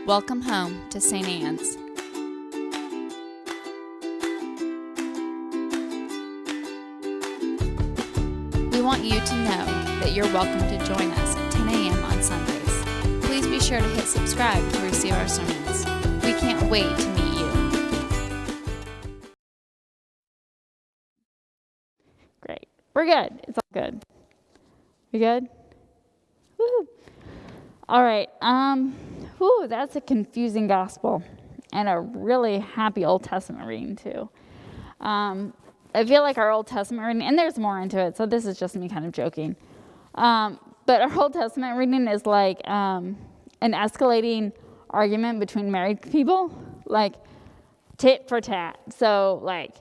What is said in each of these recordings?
Welcome home to St. Anne's. We want you to know that you're welcome to join us at 10 a.m. on Sundays. Please be sure to hit subscribe to receive our sermons. We can't wait to meet you. Great. We're good. It's all good. We good? Woo! All right. That's a confusing gospel and a really happy Old Testament reading too. I feel like our Old Testament reading, and there's more into it, so this is just me kind of joking. But our Old Testament reading is like an escalating argument between married people, like tit for tat. So like,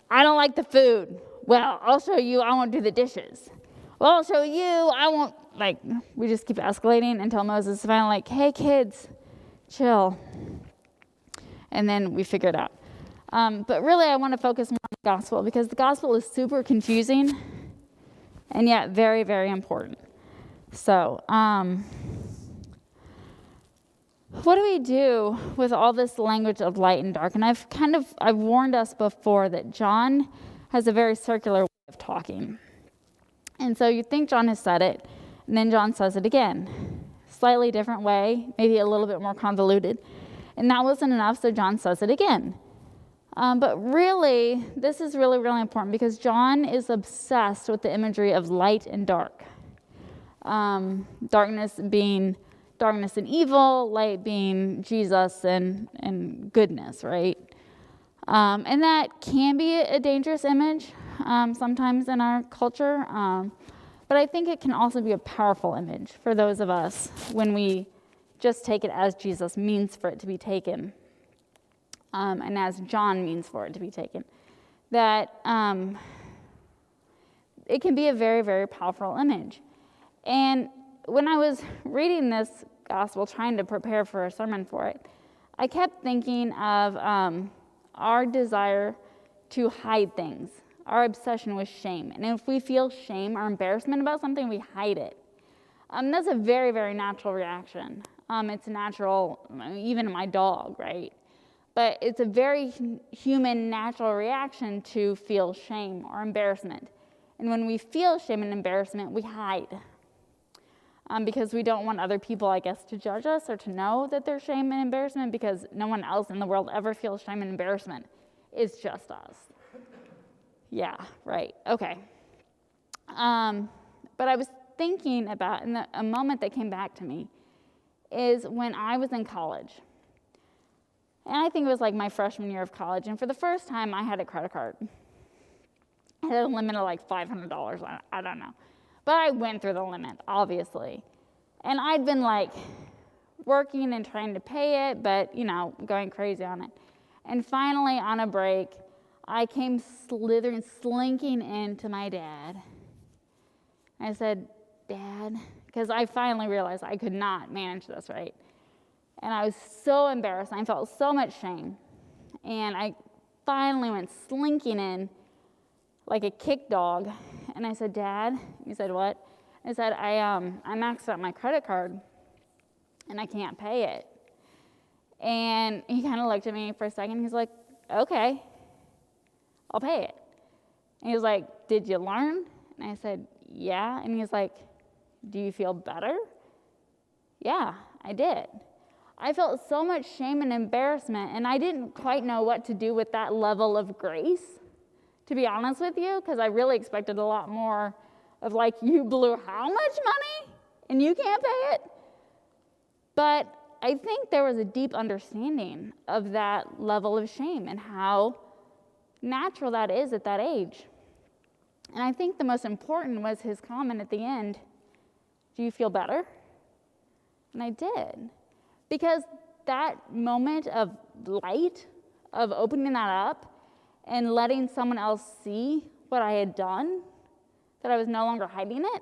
I don't like the food. Well, I'll show you, I won't do the dishes. Well, I'll show you, I won't, like, we just keep escalating until Moses is finally like, hey kids, chill. And then we figure it out. But really, I want to focus more on the gospel because the gospel is super confusing and yet very, very important. So, what do we do with all this language of light and dark? And I've warned us before that John has a very circular way of talking. And so you think John has said it, and then John says it again. Slightly different way, maybe a little bit more convoluted. And that wasn't enough, so John says it again. But really, this is really, really important because John is obsessed with the imagery of light and dark. Darkness being darkness and evil, light being Jesus and goodness, right? And that can be a dangerous image sometimes in our culture. But I think it can also be a powerful image for those of us when we just take it as Jesus means for it to be taken. And as John means for it to be taken, that it can be a very, very powerful image. And when I was reading this gospel, trying to prepare for a sermon for it, I kept thinking of our desire to hide things, our obsession with shame. And if we feel shame or embarrassment about something, we hide it. That's a very, very natural reaction. It's natural, even in my dog, right? But it's a very human, natural reaction to feel shame or embarrassment. And when we feel shame and embarrassment, we hide. Because we don't want other people, I guess, to judge us or to know that there's shame and embarrassment because no one else in the world ever feels shame and embarrassment. It's just us. Yeah, right. Okay. But I was thinking about, and a moment that came back to me is when I was in college. And I think it was like my freshman year of college. And for the first time, I had a credit card. I had a limit of like $500. I don't know. But I went through the limit, obviously. And I'd been like working and trying to pay it, but, going crazy on it. And finally, on a break, I came slinking into my dad. I said, Dad, because I finally realized I could not manage this, right? And I was so embarrassed. I felt so much shame. And I finally went slinking in like a kick dog. And I said, Dad, he said, what? I said, I maxed out my credit card and I can't pay it. And he kind of looked at me for a second. He's like, okay, I'll pay it. And he was like, did you learn? And I said, yeah. And he's like, do you feel better? Yeah, I did. I felt so much shame and embarrassment, and I didn't quite know what to do with that level of grace, to be honest with you, because I really expected a lot more of like, you blew how much money and you can't pay it? But I think there was a deep understanding of that level of shame and how natural that is at that age. And I think the most important was his comment at the end, do you feel better? And I did. Because that moment of light, of opening that up and letting someone else see what I had done, that I was no longer hiding it,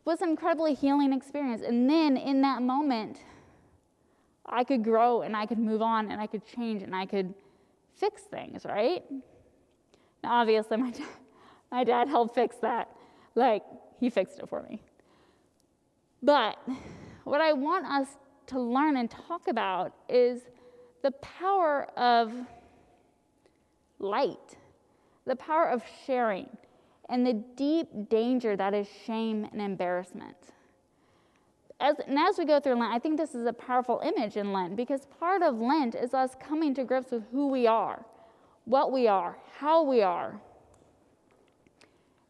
was an incredibly healing experience. And then in that moment, I could grow and I could move on and I could change and I could fix things, right? Now, obviously, my dad helped fix that. Like, he fixed it for me. But what I want us to learn and talk about is the power of light, the power of sharing, and the deep danger that is shame and embarrassment. As we go through Lent, I think this is a powerful image in Lent, because part of Lent is us coming to grips with who we are, what we are, how we are.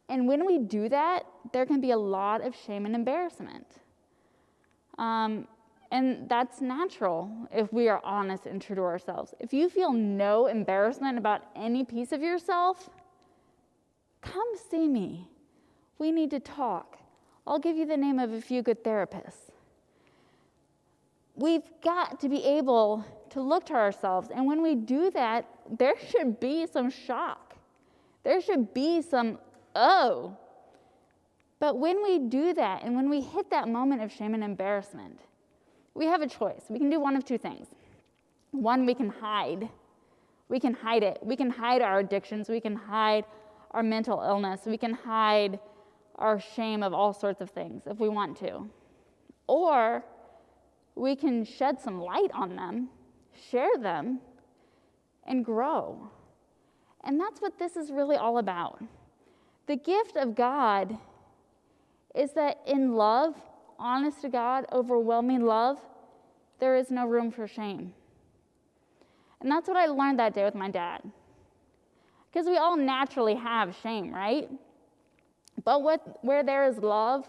And when we do that, there can be a lot of shame and embarrassment. And that's natural if we are honest and true to ourselves. If you feel no embarrassment about any piece of yourself, come see me. We need to talk. I'll give you the name of a few good therapists. We've got to be able to look to ourselves, and when we do that, there should be some shock. There should be some, oh. But when we do that, and when we hit that moment of shame and embarrassment, we have a choice. We can do one of two things. One, we can hide. We can hide it. We can hide our addictions. We can hide our mental illness. We can hide our shame of all sorts of things if we want to. Or we can shed some light on them, share them, and grow. And that's what this is really all about. The gift of God is that in love, honest to God, overwhelming love, there is no room for shame. And that's what I learned that day with my dad. Because we all naturally have shame, right? But where there is love,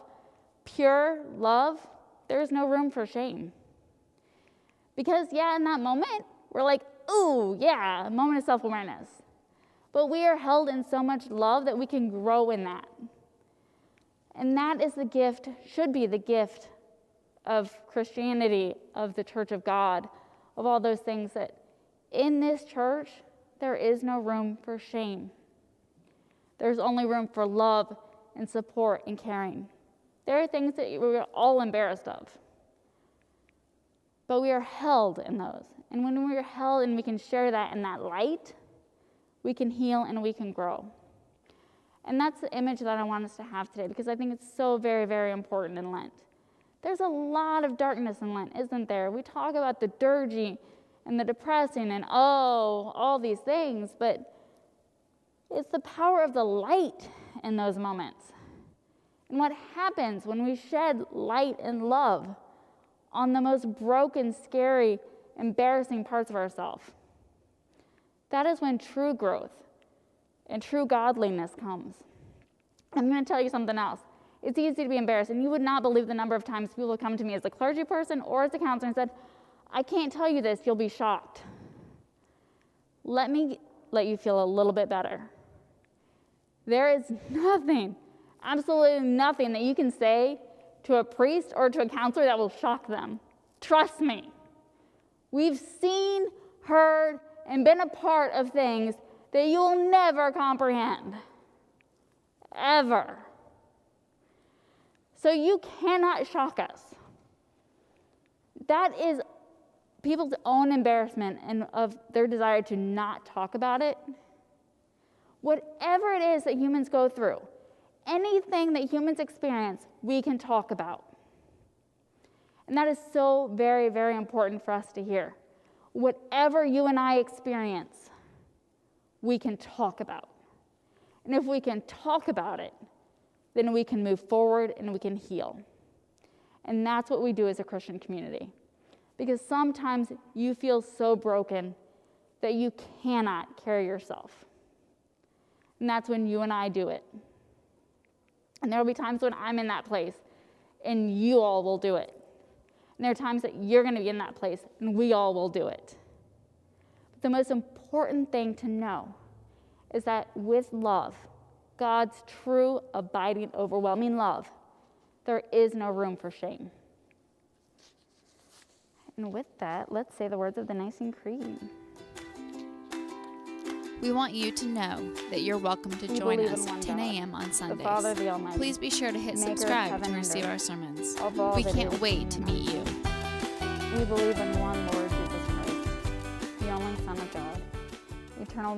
pure love, there is no room for shame. Because, in that moment, we're like, ooh, a moment of self-awareness. But we are held in so much love that we can grow in that. And that is the gift, should be the gift of Christianity, of the Church of God, of all those things, that in this church, there is no room for shame. There's only room for love and support and caring. There are things that we're all embarrassed of. But we are held in those. And when we are held and we can share that in that light, we can heal and we can grow. And that's the image that I want us to have today, because I think it's so very, very important in Lent. There's a lot of darkness in Lent, isn't there? We talk about the dirgy and the depressing and all these things, but it's the power of the light in those moments. And what happens when we shed light and love on the most broken, scary, embarrassing parts of ourselves? That is when true growth and true godliness comes. I'm going to tell you something else. It's easy to be embarrassed, and you would not believe the number of times people have come to me as a clergy person or as a counselor and said, I can't tell you this, you'll be shocked. Let me let you feel a little bit better. There is nothing, absolutely nothing that you can say to a priest or to a counselor that will shock them. Trust me. We've seen, heard, and been a part of things that you will never comprehend. Ever. So you cannot shock us. That is people's own embarrassment and of their desire to not talk about it. Whatever it is that humans go through, anything that humans experience, we can talk about. And that is so very, very important for us to hear. Whatever you and I experience, we can talk about. And if we can talk about it, then we can move forward and we can heal. And that's what we do as a Christian community. Because sometimes you feel so broken that you cannot carry yourself. And that's when you and I do it. And there will be times when I'm in that place and you all will do it. And there are times that you're going to be in that place and we all will do it. But the most important thing to know is that with love, God's true, abiding, overwhelming love, there is no room for shame. And with that, let's say the words of the Nicene Creed. We want you to know that you're welcome to join us at 10 a.m. on Sundays. The Father, the Almighty, Please be sure to hit subscribe to receive our sermons. We can't wait to meet you. We believe in one Lord Jesus Christ, the only Son of God, eternal